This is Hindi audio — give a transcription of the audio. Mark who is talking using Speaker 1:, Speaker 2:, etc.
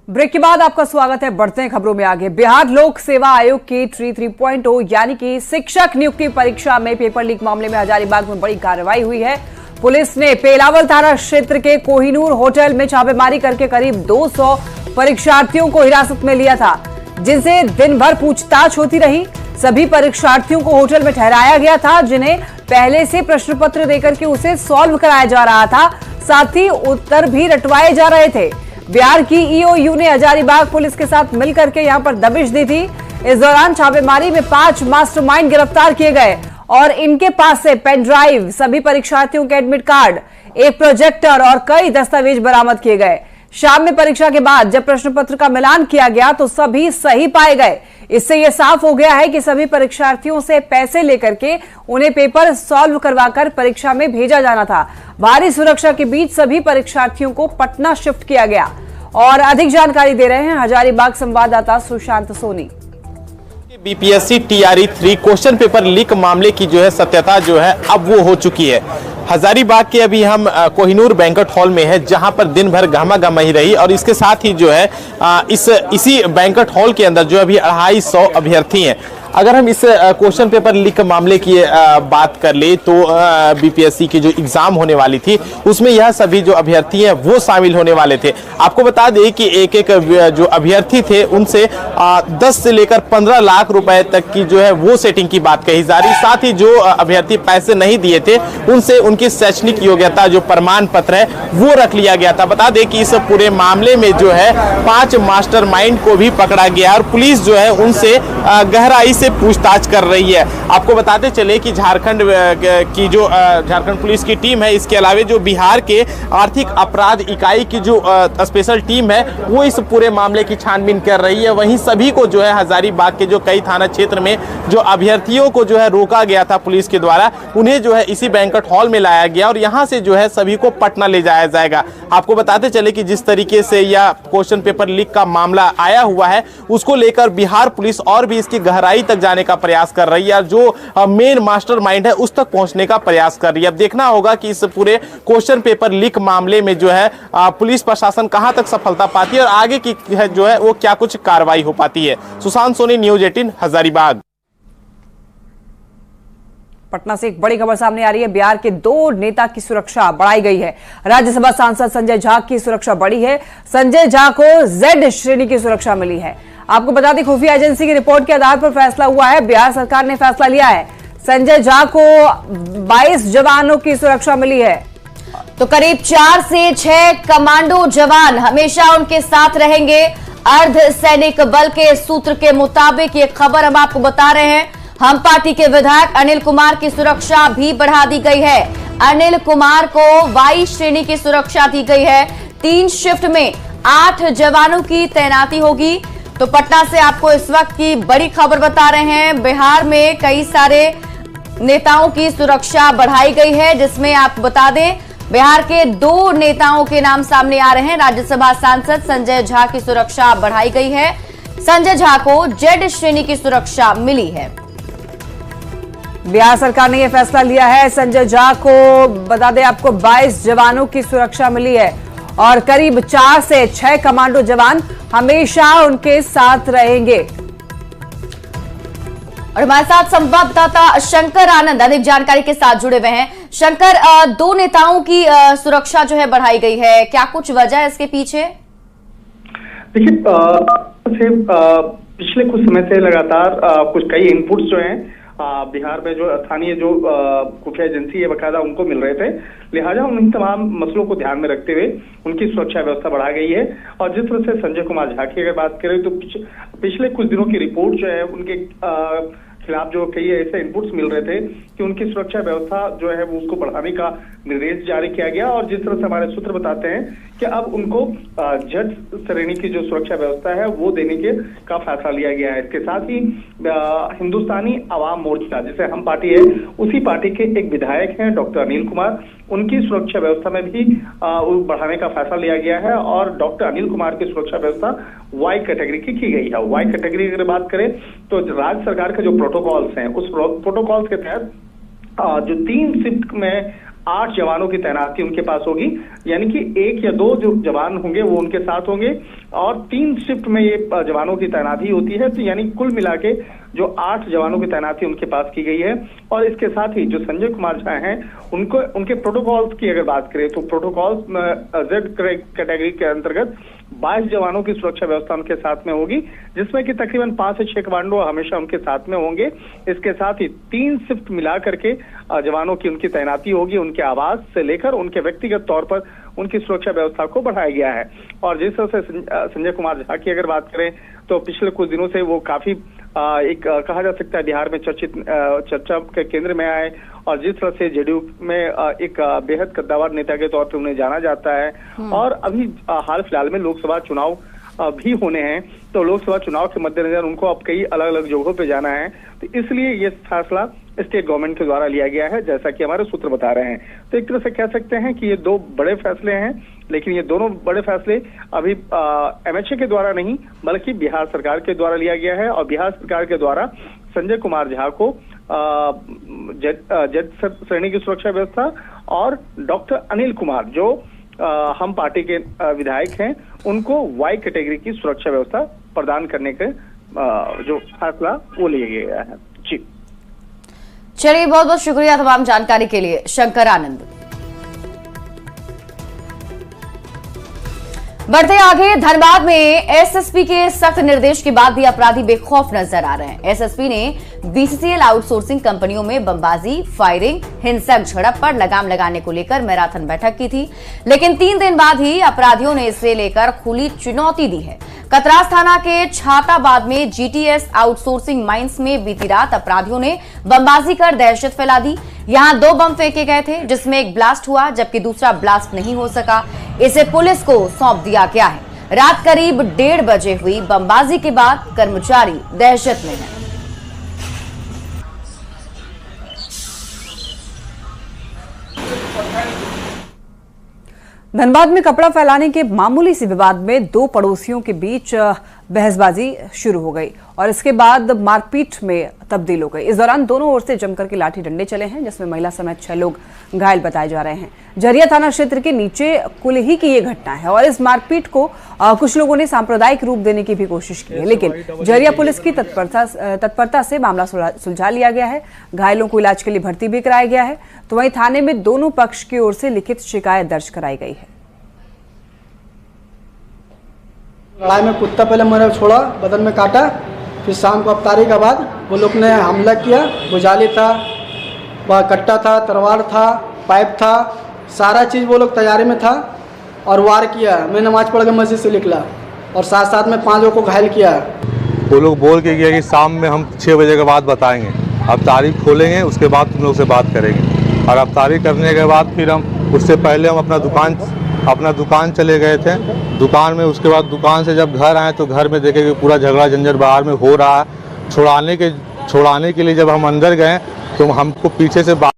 Speaker 1: ब्रेक के बाद आपका स्वागत है। बढ़ते हैं खबरों में आगे। बिहार लोक सेवा आयोग की 3.0 यानी कि शिक्षक नियुक्ति परीक्षा में पेपर लीक मामले में हजारीबाग में बड़ी कार्रवाई हुई है। पुलिस ने पेलावल थाना क्षेत्र के कोहिनूर होटल में छापेमारी करके करीब 200 परीक्षार्थियों को हिरासत में लिया था, जिनसे दिन भर पूछताछ होती रही। सभी परीक्षार्थियों को होटल में ठहराया गया था, जिन्हें पहले से प्रश्न पत्र देकर के उसे सॉल्व कराया जा रहा था, साथ ही उत्तर भी रटवाए जा रहे थे। बिहार की ईओयू ने हजारीबाग पुलिस के साथ मिलकर के यहां पर दबिश दी थी। इस दौरान छापेमारी में 5 मास्टरमाइंड गिरफ्तार किए गए और इनके पास से पेन ड्राइव, सभी परीक्षार्थियों के एडमिट कार्ड, एक प्रोजेक्टर और कई दस्तावेज बरामद किए गए। शाम में परीक्षा के बाद जब प्रश्न पत्र का मिलान किया गया तो सभी सही पाए गए। इससे यह साफ हो गया है कि सभी परीक्षार्थियों से पैसे लेकर के उन्हें पेपर सॉल्व करवाकर परीक्षा में भेजा जाना था। भारी सुरक्षा के बीच सभी परीक्षार्थियों को पटना शिफ्ट किया गया। और अधिक जानकारी दे रहे हैं हजारीबाग संवाददाता Sushant Soni.
Speaker 2: BPSC TRE 3 question paper leak मामले की जो है सत्यता जो है अब वो हो चुकी है। हजारीबाग के अभी हम कोहिनूर बैंक्वेट हॉल में है, जहां पर दिन भर गहमा-गहमी रही और इसके साथ ही जो है इसी बैंक्वेट हॉल के अंदर जो अभी 250 अभ्यर्थी हैं। अगर हम इस क्वेश्चन पेपर लीक मामले की बात कर ले तो बीपीएससी की जो एग्जाम होने वाली थी उसमें यह सभी जो अभ्यर्थी हैं वो शामिल होने वाले थे। आपको बता दें कि एक एक जो अभ्यर्थी थे उनसे 10 से लेकर 15 लाख रुपए तक की जो है वो सेटिंग की बात कही जा रही। साथ ही जो अभ्यर्थी पैसे नहीं दिए थे उनसे उनकी शैक्षणिक योग्यता जो प्रमाण पत्र है वो रख लिया गया था। बता दें कि इस पूरे मामले में जो है 5 मास्टरमाइंड को भी पकड़ा गया और पुलिस जो है उनसे गहराई से पूछताछ कर रही है। आपको बताते चले कि झारखंड की जो झारखंड पुलिस की टीम है, इसके अलावा जो बिहार के आर्थिक अपराध इकाई की जो स्पेशल टीम है वो इस पूरे मामले की छानबीन कर रही है। वहीं सभी को जो है हजारीबाग के जो कई थाना क्षेत्र में जो अभ्यर्थियों को जो है रोका गया था पुलिस के द्वारा, उन्हें जो है इसी बैंक्वेट हॉल में लाया गया और यहां से जो है सभी को पटना ले जाया जाएगा। आपको बताते चले कि जिस तरीके से यह क्वेश्चन पेपर लीक का मामला आया हुआ है उसको लेकर बिहार पुलिस और भी इसकी गहराई तक जाने का प्रयास कर रही है, जो मेन मास्टरमाइंड है उस तक पहुंचने का प्रयास कर रही है। अब देखना होगा कि इस पूरे क्वेश्चन पेपर लीक मामले में जो है पुलिस प्रशासन कहां तक सफलता पाती है और आगे की जो है वो क्या कुछ कार्रवाई हो पाती है। सुशांत सोनी, न्यूज़ 18 हजारीबाग।
Speaker 1: पटना से एक बड़ी खबर सामने आ रही है। बिहार के 2 नेता की सुरक्षा बढ़ाई गई है। राज्यसभा सांसद संजय झा की सुरक्षा बढ़ी है। संजय झा को Z श्रेणी की सुरक्षा मिली है। आपको बता दें, खुफिया एजेंसी की रिपोर्ट के आधार पर फैसला हुआ है। बिहार सरकार ने फैसला लिया है। संजय झा को 22 जवानों की सुरक्षा मिली है।
Speaker 3: तो करीब 4 से 6 कमांडो जवान हमेशा उनके साथ रहेंगे। अर्ध सैनिक बल के सूत्र के मुताबिक ये खबर हम आपको बता रहे हैं। हम पार्टी के विधायक अनिल कुमार की सुरक्षा भी बढ़ा दी गई है। अनिल कुमार को 22 श्रेणी की सुरक्षा दी गई है। 3 शिफ्ट में 8 जवानों की तैनाती होगी। तो पटना से आपको इस वक्त की बड़ी खबर बता रहे हैं। बिहार में कई सारे नेताओं की सुरक्षा बढ़ाई गई है, जिसमें आपको बता दें बिहार के 2 नेताओं के नाम सामने आ रहे हैं। राज्यसभा सांसद संजय झा की सुरक्षा बढ़ाई गई है। संजय झा को Z श्रेणी की सुरक्षा मिली है।
Speaker 1: बिहार सरकार ने यह फैसला लिया है। संजय झा को बता दें आपको 22 जवानों की सुरक्षा मिली है और करीब 4 से 6 कमांडो जवान हमेशा उनके साथ रहेंगे।
Speaker 3: और हमारे साथ संवाददाता शंकर आनंद अधिक जानकारी के साथ जुड़े हुए हैं। शंकर, 2 नेताओं की सुरक्षा जो है बढ़ाई गई है, क्या कुछ वजह है इसके पीछे?
Speaker 4: देखिए, पिछले कुछ समय से लगातार कुछ कई इनपुट्स जो हैं बिहार में जो स्थानीय जो खुफिया एजेंसी है बकायदा उनको मिल रहे थे। लिहाजा उन तमाम मसलों को ध्यान में रखते हुए उनकी सुरक्षा व्यवस्था बढ़ा गई है। और जिस तरह से संजय कुमार झा की अगर बात करें तो पिछले कुछ दिनों की रिपोर्ट जो है उनके खिलाफ जो कई ऐसे इनपुट्स मिल रहे थे कि उनकी सुरक्षा व्यवस्था जो है वो उसको बढ़ाने का निर्देश जारी किया गया। और जिस तरह से हमारे सूत्र बताते हैं कि अब उनको Z श्रेणी की जो सुरक्षा व्यवस्था है वो देने का फैसला लिया गया है। इसके साथ ही हिंदुस्तानी आवाम मोर्चा जिसे हम पार्टी है उसी पार्टी के एक विधायक हैं डॉक्टर अनिल कुमार, उनकी सुरक्षा व्यवस्था में भी बढ़ाने का फैसला लिया गया है। और डॉक्टर अनिल कुमार की सुरक्षा व्यवस्था Y कैटेगरी की गई है। Y कैटेगरी की अगर बात करें तो राज्य सरकार के जो प्रोटोकॉल्स हैं उस प्रोटोकॉल्स के तहत जो 3 शिफ्ट में 8 जवानों की तैनाती उनके पास होगी, यानी कि 1 या 2 जो जवान होंगे वो उनके साथ होंगे और 3 शिफ्ट में ये जवानों की तैनाती होती है। तो यानी कुल मिला के जो 8 जवानों की तैनाती उनके पास की गई है। और इसके साथ ही जो संजय कुमार झा हैं उनको उनके प्रोटोकॉल्स की अगर बात करें तो प्रोटोकॉल्स जेड कैटेगरी के अंतर्गत 22 जवानों की सुरक्षा व्यवस्था उनके साथ में होगी, जिसमें कि तकरीबन 5 से 6 कमांडो हमेशा उनके साथ में होंगे। इसके साथ ही 3 शिफ्ट मिला करके जवानों की उनकी तैनाती होगी। उनके आवास से लेकर उनके व्यक्तिगत तौर पर उनकी सुरक्षा व्यवस्था को बढ़ाया गया है। और जिस तरह से संजय कुमार झा की अगर बात करें तो पिछले कुछ दिनों से वो काफी एक कहा जा सकता है बिहार में चर्चा के केंद्र में आए और जिस तरह से जेडीयू में एक बेहद कद्दावर नेता के तौर पर उन्हें जाना जाता है। और अभी हाल फिलहाल में लोकसभा चुनाव भी होने हैं, तो लोकसभा चुनाव के मद्देनजर उनको अब कई अलग अलग जगहों पे जाना है, तो इसलिए ये फैसला स्टेट गवर्नमेंट के द्वारा लिया गया है, जैसा कि हमारे सूत्र बता रहे हैं। तो एक तरह से कह सकते हैं कि ये 2 बड़े फैसले हैं, लेकिन ये दोनों बड़े फैसले अभी एमएचए के द्वारा नहीं बल्कि बिहार सरकार के द्वारा लिया गया है। और बिहार सरकार के द्वारा संजय कुमार झा को जेड श्रेणी की सुरक्षा व्यवस्था और डॉक्टर अनिल कुमार जो हम पार्टी के विधायक हैं उनको वाई कैटेगरी की सुरक्षा व्यवस्था प्रदान करने के जो फैसला वो लिया गया है। जी
Speaker 3: चलिए, बहुत बहुत शुक्रिया तमाम जानकारी के लिए शंकर आनंद। बढ़ते आगे, धनबाद में एसएसपी के सख्त निर्देश के बाद भी अपराधी बेखौफ नजर आ रहे हैं। एसएसपी ने बीसीसीएल आउटसोर्सिंग कंपनियों में बमबाजी, फायरिंग, हिंसक झड़प पर लगाम लगाने को लेकर मैराथन बैठक की थी, लेकिन 3 दिन बाद ही अपराधियों ने इसे लेकर खुली चुनौती दी है। कतरास थाना के छाताबाद में जीटीएस आउटसोर्सिंग माइंस में बीती रात अपराधियों ने बमबाजी कर दहशत फैला दी। यहां 2 बम फेंके गए थे, जिसमें एक ब्लास्ट हुआ जबकि दूसरा ब्लास्ट नहीं हो सका। इसे पुलिस को सौंप दिया गया है। रात करीब 1:30 बजे हुई बमबाजी के बाद कर्मचारी दहशत में हैं।
Speaker 1: धनबाद में कपड़ा फैलाने के मामूली से विवाद में 2 पड़ोसियों के बीच बहसबाजी शुरू हो गई और इसके बाद मारपीट में तब्दील हो गई। इस दौरान दोनों ओर से जमकर के लाठी डंडे चले हैं, जिसमें महिला समेत 6 लोग घायल बताए जा रहे हैं। झरिया थाना क्षेत्र के नीचे कुलही की ये घटना है और इस मारपीट को कुछ लोगों ने सांप्रदायिक रूप देने की भी कोशिश की है, लेकिन झरिया पुलिस की तत्परता से मामला सुलझा लिया गया है। घायलों को इलाज के लिए भर्ती भी कराया गया है। तो वहीं थाने में दोनों पक्ष की ओर से लिखित शिकायत दर्ज कराई गई है।
Speaker 5: लड़ाई में कुत्ता पहले मेरे छोड़ा, बदन में काटा, फिर शाम को अफ्तारी के बाद वो लोग ने हमला किया। भुजाली था, कट्टा था, तलवार था, पाइप था, सारा चीज़ वो लोग तैयारी में था और वार किया। मैं नमाज पढ़ के मस्जिद से निकला और साथ साथ में 5 लोगों को घायल किया।
Speaker 6: वो लोग बोल के गया कि शाम में हम 6 बजे के बाद बताएंगे, अब तारीख खोलेंगे उसके बाद तुम लोग से बात करेंगे। और अब तारीख करने के बाद फिर हम उससे पहले हम अपना दुकान चले गए थे। दुकान में उसके बाद दुकान से जब घर आए तो घर में देखे कि पूरा झगड़ा झंझट बाहर में हो रहा है। छुड़ाने के लिए जब हम अंदर गए तो हमको पीछे से